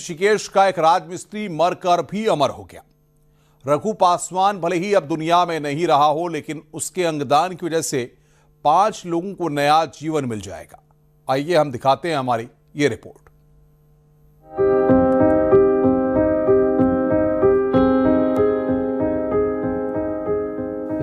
ऋषिकेश का एक राजमिस्त्री मरकर भी अमर हो गया। रघु पासवान भले ही अब दुनिया में नहीं रहा हो, लेकिन उसके अंगदान की वजह से 5 लोगों को नया जीवन मिल जाएगा। आइए हम दिखाते हैं हमारी ये रिपोर्ट।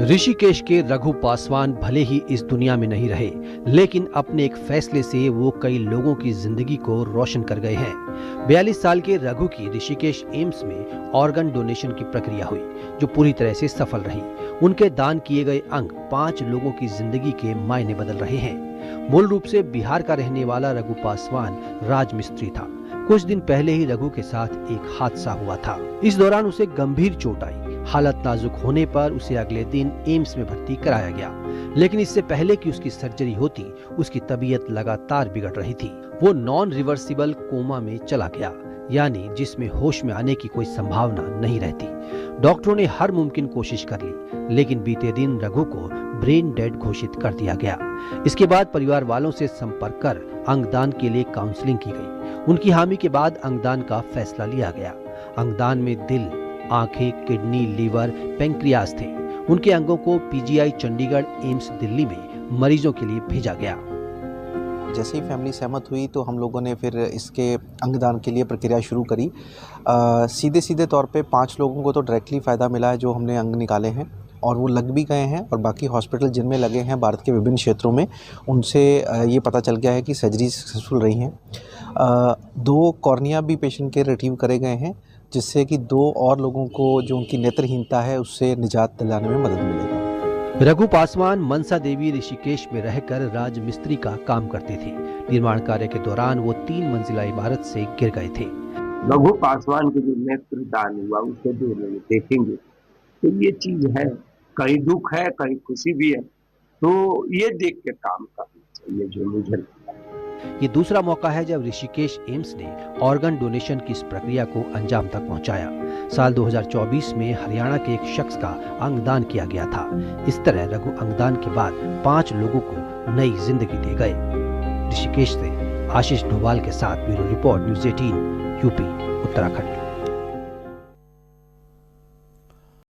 ऋषिकेश के रघु पासवान भले ही इस दुनिया में नहीं रहे, लेकिन अपने एक फैसले से वो कई लोगों की जिंदगी को रोशन कर गए हैं। 42 साल के रघु की ऋषिकेश एम्स में ऑर्गन डोनेशन की प्रक्रिया हुई, जो पूरी तरह से सफल रही। उनके दान किए गए अंग 5 लोगों की जिंदगी के मायने बदल रहे हैं। मूल रूप से बिहार का रहने वाला रघु पासवान राजमिस्त्री था। कुछ दिन पहले ही रघु के साथ एक हादसा हुआ था। इस दौरान उसे गंभीर चोट आई। हालत नाजुक होने पर उसे अगले दिन एम्स में भर्ती कराया गया, लेकिन इससे पहले कि उसकी सर्जरी होती, उसकी तबीयत लगातार बिगड़ रही थी। वो नॉन रिवर्सिबल कोमा में चला गया, यानी जिसमें होश में आने की कोई संभावना नहीं रहती। डॉक्टरों ने हर मुमकिन कोशिश कर ली, लेकिन बीते दिन रघु को ब्रेन डेड घोषित कर दिया गया। इसके बाद परिवार वालों से संपर्क कर अंगदान के लिए काउंसलिंग की गई। उनकी हामी के बाद अंगदान का फैसला लिया गया। अंगदान में दिल, आंखें, किडनी, लीवर, पेंक्रियास थे। उनके अंगों को पीजीआई चंडीगढ़, एम्स दिल्ली में मरीजों के लिए भेजा गया। जैसे ही फैमिली सहमत हुई तो हम लोगों ने फिर इसके अंगदान के लिए प्रक्रिया शुरू करी। सीधे तौर पे 5 लोगों को तो डायरेक्टली फ़ायदा मिला है जो हमने अंग निकाले हैं, और वो लग भी गए हैं। और बाकी हॉस्पिटल जिनमें लगे हैं भारत के विभिन्न क्षेत्रों में, उनसे ये पता चल गया है कि सर्जरी सक्सेसफुल रही हैं। 2 कॉर्निया भी पेशेंट के रिट्रीव करे गए हैं, जिससे कि 2 और लोगों को जो उनकी नेत्रहीनता है उससे निजात दिलाने में मदद मिलेगी। रघु पासवान मनसा देवी ऋषिकेश में रहकर राजमिस्त्री का काम करते थे। निर्माण कार्य के दौरान वो 3 मंजिला इमारत से गिर गए थे। रघु पासवान के जो नेत्रदान हुआ उसे 2 लोग देखेंगे तो ये चीज है, कहीं दुख है कहीं खुशी भी है, तो ये देख के काम करना चाहिए जो मुझे लगता है। ये दूसरा मौका है जब ऋषिकेश एम्स ने ऑर्गन डोनेशन की इस प्रक्रिया को अंजाम तक पहुंचाया। साल 2024 में हरियाणा के एक शख्स का अंगदान किया गया था। इस तरह रघु अंगदान के बाद 5 लोगों को नई जिंदगी दे गए। ऋषिकेश से आशीष डोभाल के साथ bureau report, news 18 UP Uttarakhand.